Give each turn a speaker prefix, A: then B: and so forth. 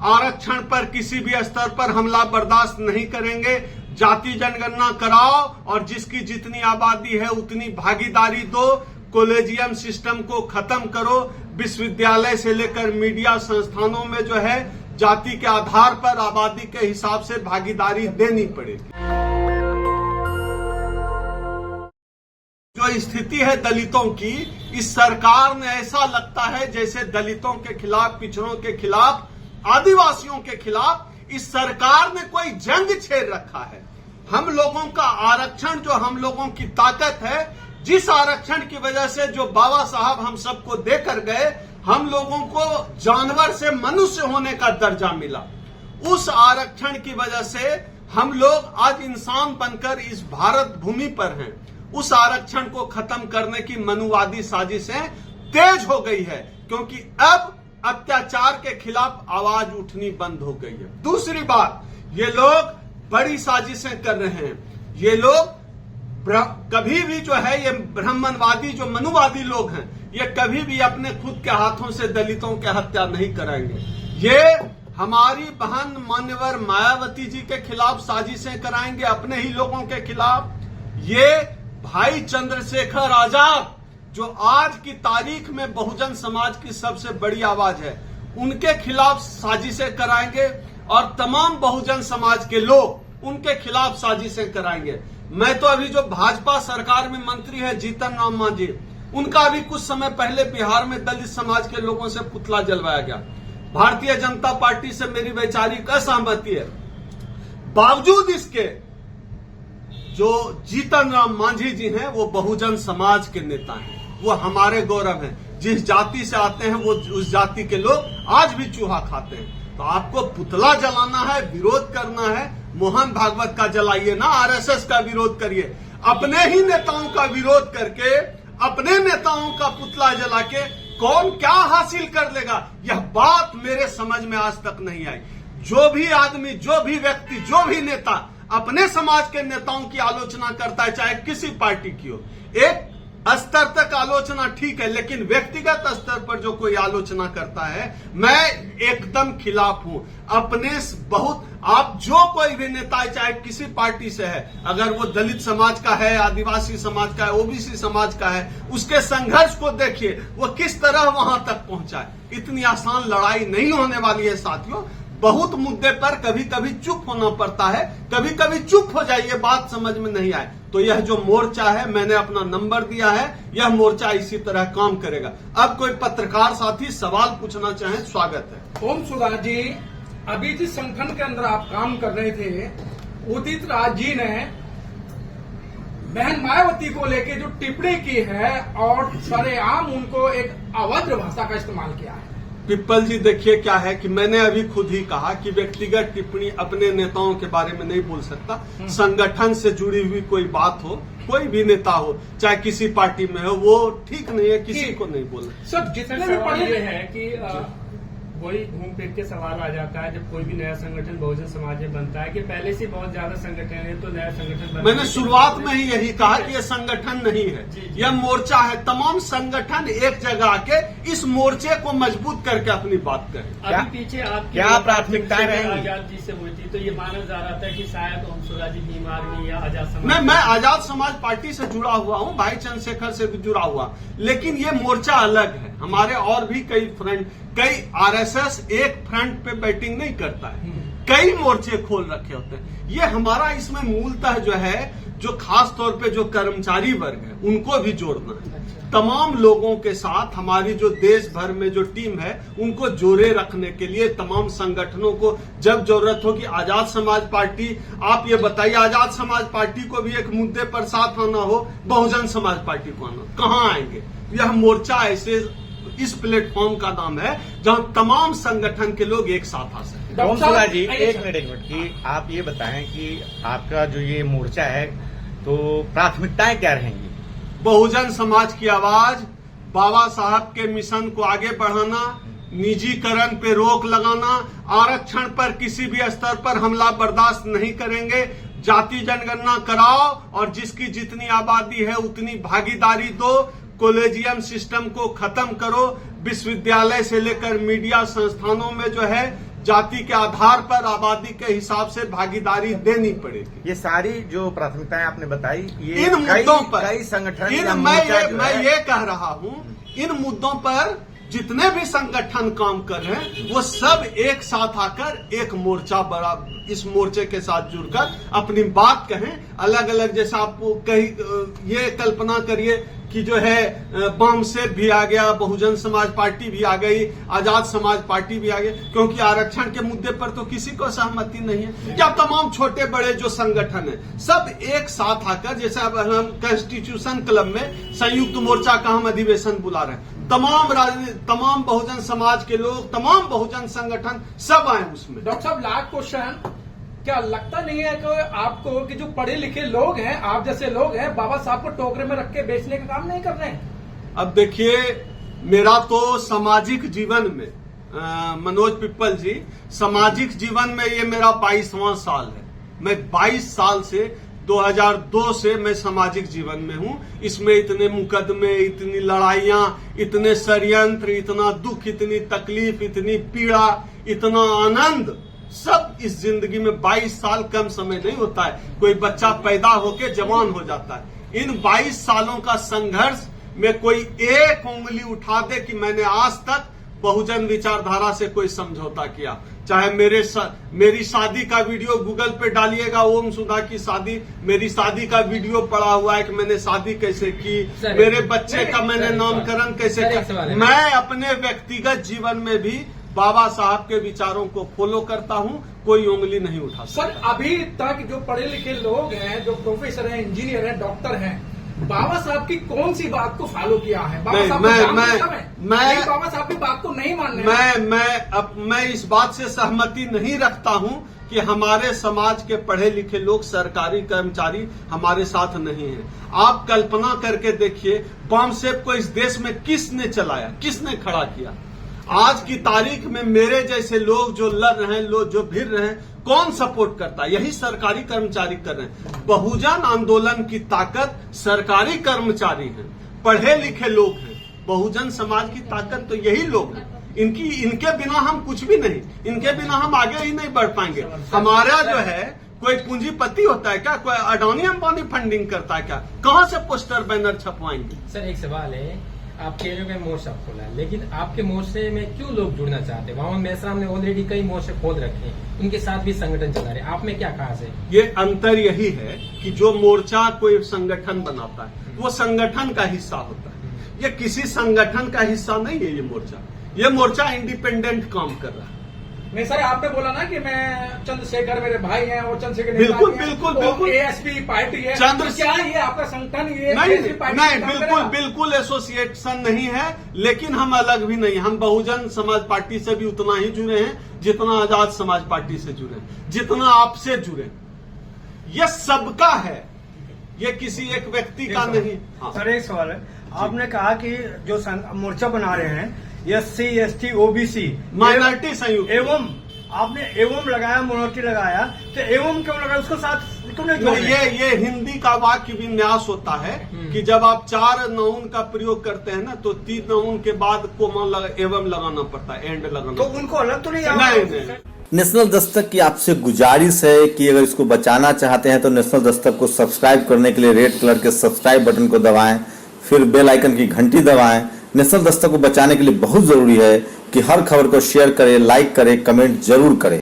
A: आरक्षण पर किसी भी स्तर पर हमला बर्दाश्त नहीं करेंगे। जाति जनगणना कराओ और जिसकी जितनी आबादी है उतनी भागीदारी दो। कॉलेजियम सिस्टम को खत्म करो। विश्वविद्यालय से लेकर मीडिया संस्थानों में जो है जाति के आधार पर आबादी के हिसाब से भागीदारी देनी पड़ेगी। जो स्थिति है दलितों की, इस सरकार ने ऐसा लगता है जैसे दलितों के खिलाफ, पिछड़ों के खिलाफ, आदिवासियों के खिलाफ इस सरकार ने कोई जंग छेड़ रखा है। हम लोगों का आरक्षण जो हम लोगों की ताकत है, जिस आरक्षण की वजह से जो बाबा साहब हम सबको देकर गए, हम लोगों को जानवर से मनुष्य होने का दर्जा मिला। उस आरक्षण की वजह से हम लोग आज इंसान बनकर इस भारत भूमि पर हैं। उस आरक्षण को खत्म करने की मनुवादी साजिशें तेज हो गई है, क्योंकि अब अत्याचार के खिलाफ आवाज उठनी बंद हो गई है। दूसरी बात, ये लोग बड़ी साजिशें कर रहे हैं। ये लोग कभी भी जो है, ये ब्राह्मणवादी जो मनुवादी लोग हैं, ये कभी भी अपने खुद के हाथों से दलितों के हत्या नहीं कराएंगे। ये हमारी बहन मान्यवर मायावती जी के खिलाफ साजिशें कराएंगे, अपने ही लोगों के खिलाफ। ये भाई चंद्रशेखर आजाद जो आज की तारीख में बहुजन समाज की सबसे बड़ी आवाज है, उनके खिलाफ साजिशें कराएंगे और तमाम बहुजन समाज के लोग उनके खिलाफ साजिशें कराएंगे। मैं तो अभी जो भाजपा सरकार में मंत्री है जीतन राम मांझी, उनका अभी कुछ समय पहले बिहार में दलित समाज के लोगों से पुतला जलवाया गया। भारतीय जनता पार्टी से मेरी वैचारिक असहमति है, बावजूद इसके जो जीतन राम मांझी जी हैं वो बहुजन समाज के नेता हैं, वो हमारे गौरव हैं। जिस जाति से आते हैं वो उस जाति के लोग आज भी चूहा खाते हैं। तो आपको पुतला जलाना है, विरोध करना है, मोहन भागवत का जलाइए ना, आरएसएस का विरोध करिए। अपने ही नेताओं का विरोध करके, अपने नेताओं का पुतला जला के कौन क्या हासिल कर लेगा, यह बात मेरे समझ में आज तक नहीं आई। जो भी आदमी, जो भी व्यक्ति, जो भी नेता अपने समाज के नेताओं की आलोचना करता है, चाहे किसी पार्टी की हो, एक स्तर तक आलोचना ठीक है, लेकिन व्यक्तिगत स्तर पर जो कोई आलोचना करता है, मैं एकदम खिलाफ हूं। अपने बहुत आप जो कोई भी नेता है, चाहे किसी पार्टी से है, अगर वो दलित समाज का है, आदिवासी समाज का है, ओबीसी समाज का है, उसके संघर्ष को देखिए, वो किस तरह वहां तक पहुंचा है। इतनी आसान लड़ाई नहीं होने वाली है साथियों। बहुत मुद्दे पर कभी कभी चुप होना पड़ता है, कभी कभी चुप हो जाइए, बात समझ में नहीं आए तो यह जो मोर्चा है, मैंने अपना नंबर दिया है, यह मोर्चा इसी तरह काम करेगा। अब कोई पत्रकार साथी सवाल पूछना चाहें, स्वागत है।
B: ओम सुराज जी, अभी जिस संगठन के अंदर आप काम कर रहे थे, उदित राज जी ने बहन मायावती को लेके जो टिप्पणी की है और सरेआम उनको एक अभद्र भाषा का इस्तेमाल किया है।
A: पिप्पल जी, देखिए क्या है कि मैंने अभी खुद ही कहा कि व्यक्तिगत टिप्पणी अपने नेताओं के बारे में नहीं बोल सकता। संगठन से जुड़ी हुई कोई बात हो, कोई भी नेता हो, चाहे किसी पार्टी में हो, वो ठीक नहीं है, किसी को नहीं बोलना।
B: सर, जितने भी
C: सवाल ये है कि वही घूम फिर के सवाल आ जाता है जब कोई भी नया संगठन बहुजन समाज में बनता है कि पहले से बहुत ज्यादा संगठन है, तो नया संगठन
A: मैंने शुरुआत में ही यही कहा कि ये संगठन नहीं है, यह मोर्चा है। तमाम संगठन एक जगह आके इस मोर्चे को मजबूत करके अपनी बात करें।
C: अभी पीछे आपकी
D: क्या प्राथमिकताएं रहेंगी?
C: आजाद जी से हुई थी, तो ये माना जा रहा था कि शायद ओम सुराज जी बीमार नहीं या आजाद समाज।
A: मैं आजाद समाज पार्टी से जुड़ा हुआ हूं, भाई चंद्रशेखर से भी जुड़ा हुआ, लेकिन ये मोर्चा अलग है। हमारे और भी कई फ्रंट, कई आरएसएस एक फ्रंट पे बैटिंग नहीं करता है, कई मोर्चे खोल रखे होते हैं। ये हमारा इसमें मूलतः जो है, जो खास तौर पे जो कर्मचारी वर्ग है, उनको भी जोड़ना है। तमाम लोगों के साथ हमारी जो देश भर में जो टीम है, उनको जोड़े रखने के लिए तमाम संगठनों को जब जरूरत होगी, आजाद समाज पार्टी, आप ये बताइए, आजाद समाज पार्टी को भी एक मुद्दे पर साथ आना हो, बहुजन समाज पार्टी को आना, कहां आएंगे? यह मोर्चा ऐसे इस प्लेटफॉर्म का नाम है जहां तमाम संगठन के लोग एक साथ आ सकते हैं।
D: ओम सुराज जी, एक मिनट कि आप ये बताएं कि आपका जो ये मोर्चा है, तो प्राथमिकताएं क्या रहेंगी?
A: बहुजन समाज की आवाज, बाबा साहब के मिशन को आगे बढ़ाना, निजीकरण पे रोक लगाना, आरक्षण पर किसी भी स्तर पर हमला बर्दाश्त नहीं करेंगे, जाति जनगणना कराओ और जिसकी जितनी आबादी है उतनी भागीदारी दो, कॉलेजियम सिस्टम को खत्म करो, विश्वविद्यालय से लेकर मीडिया संस्थानों में जो है जाति के आधार पर आबादी के हिसाब से भागीदारी देनी पड़ेगी।
D: ये सारी जो प्राथमिकताएं आपने बताई, ये
A: इन मुद्दों पर
D: कई संगठन या
A: मैं
D: मोर्चा जो
A: मैं
D: है,
A: ये कह रहा हूं, इन मुद्दों पर जितने भी संगठन काम कर रहे हैं वो सब एक साथ आकर एक मोर्चा बड़ा, इस मोर्चे के साथ जुड़कर अपनी बात कहें। अलग अलग, जैसा आप कहीं ये कल्पना करिए कि जो है बामसेप भी आ गया, बहुजन समाज पार्टी भी आ गई, आजाद समाज पार्टी भी आ गई, क्योंकि आरक्षण के मुद्दे पर तो किसी को सहमति नहीं है। या तमाम छोटे बड़े जो संगठन है सब एक साथ आकर, जैसे अब हम कॉन्स्टिट्यूशन क्लब में संयुक्त मोर्चा का हम अधिवेशन बुला रहे हैं, तमाम बहुजन समाज के लोग, तमाम बहुजन संगठन सब आए उसमें।
B: डॉक्टर साहब, लास्ट क्वेश्चन, क्या लगता नहीं है कि आपको कि जो पढ़े लिखे लोग हैं, आप जैसे लोग हैं, बाबा साहब को टोकरे में रख के बेचने का काम नहीं कर रहे हैं?
A: अब देखिए, मेरा तो सामाजिक जीवन में मनोज पिप्पल जी, सामाजिक जीवन में ये मेरा 22वां साल है। मैं 22 साल से 2002 से मैं सामाजिक जीवन में हूं। इसमें इतने मुकदमे, इतनी लड़ाइयां, इतने षड्यंत्र, इतना दुख, इतनी तकलीफ, इतनी पीड़ा, इतना आनंद, सब इस जिंदगी में 22 साल कम समय नहीं होता है। कोई बच्चा पैदा होके जवान हो जाता है। इन 22 सालों का संघर्ष में कोई एक उंगली उठा दे कि मैंने आज तक बहुजन विचारधारा से कोई समझौता किया। चाहे मेरी शादी का वीडियो गूगल पे डालिएगा, ओम सुधा की शादी, मेरी शादी का वीडियो पड़ा हुआ है कि मैंने शादी कैसे की, मेरे बच्चे का मैंने नामकरण कैसे किया। मैं अपने व्यक्तिगत जीवन में भी बाबा साहब के विचारों को फॉलो करता हूं, कोई उंगली नहीं उठा।
B: सर, अभी तक जो पढ़े लिखे लोग हैं, जो प्रोफेसर हैं, इंजीनियर हैं, डॉक्टर हैं, बाबा साहब की कौन सी बात को फॉलो किया है? बाबा साहब बाबा साहब की बात को नहीं मान रहे।
A: मैं इस बात से सहमति नहीं रखता हूं कि हमारे समाज के पढ़े लिखे लोग, सरकारी कर्मचारी हमारे साथ नहीं हैं। आप कल्पना करके देखिए, बामसेप को इस देश में किसने चलाया, किसने खड़ा किया? आज की तारीख में मेरे जैसे लोग जो लड़ रहे हैं, लोग जो भिड़ रहे हैं, कौन सपोर्ट करता है? यही सरकारी कर्मचारी कर रहे हैं। बहुजन आंदोलन की ताकत सरकारी कर्मचारी हैं, पढ़े लिखे लोग हैं। बहुजन समाज की ताकत तो यही लोग हैं। इनके बिना हम कुछ भी नहीं, इनके बिना हम आगे ही नहीं बढ़ पाएंगे। हमारा जो है, कोई पूंजीपति होता है क्या? कोई अडानी अंबानी फंडिंग करता है क्या? कहां से पोस्टर बैनर छपवाएंगे?
E: सर, एक सवाल है, आप कह रहे हो कि मोर्चा खोला है, लेकिन आपके मोर्चे में क्यों लोग जुड़ना चाहते हैं? मोहम्मद मेसराम ने ऑलरेडी कई मोर्चे खोल रखे हैं, उनके साथ भी संगठन चला रहे हैं, आप में क्या खास है?
A: ये अंतर यही है कि जो मोर्चा कोई संगठन बनाता है वो संगठन का हिस्सा होता है। ये किसी संगठन का हिस्सा नहीं है। ये मोर्चा इंडिपेंडेंट काम कर रहा है।
B: नहीं सर, आपने बोला ना कि मैं चंद्रशेखर मेरे भाई हैं और चंद्रशेखर
A: बिल्कुल
B: एएसपी पार्टी है। क्या ये आपका संगठन
A: नहीं, बिल्कुल एसोसिएशन नहीं है। लेकिन हम अलग भी नहीं, हम बहुजन समाज पार्टी से भी उतना ही जुड़े हैं जितना आजाद समाज पार्टी से जुड़े हैं, जितना आपसे जुड़े। यह सबका है, ये किसी एक व्यक्ति का नहीं। हाँ।
F: सर, एक सवाल है, आपने कहा कि जो मोर्चा बना रहे हैं SC ST OBC
A: माइनॉरिटी संयुक्त,
F: एवं आपने एवं लगाया, मोनोरिटी लगाया, तो एवं क्यों लगाया? उसको साथ क्यों नहीं जोड़े?
A: ये हिंदी का वाक्य विन्यास होता है कि जब आप 4 नाउन का प्रयोग करते हैं ना, तो 3 नाउन के बाद कोमा एवं लगाना पड़ता है, एंड लगाना।
F: तो उनको अलग तो नहीं?
A: नहीं।
G: नेशनल दस्तक की आपसे गुजारिश है कि अगर इसको बचाना चाहते हैं तो नेशनल दस्तक को सब्सक्राइब करने के लिए रेड कलर के सब्सक्राइब बटन को दबाएं, फिर बेल आइकन की घंटी दबाएं। नेशनल दस्तक को बचाने के लिए बहुत जरूरी है कि हर खबर को शेयर करें, लाइक करें, कमेंट जरूर करें।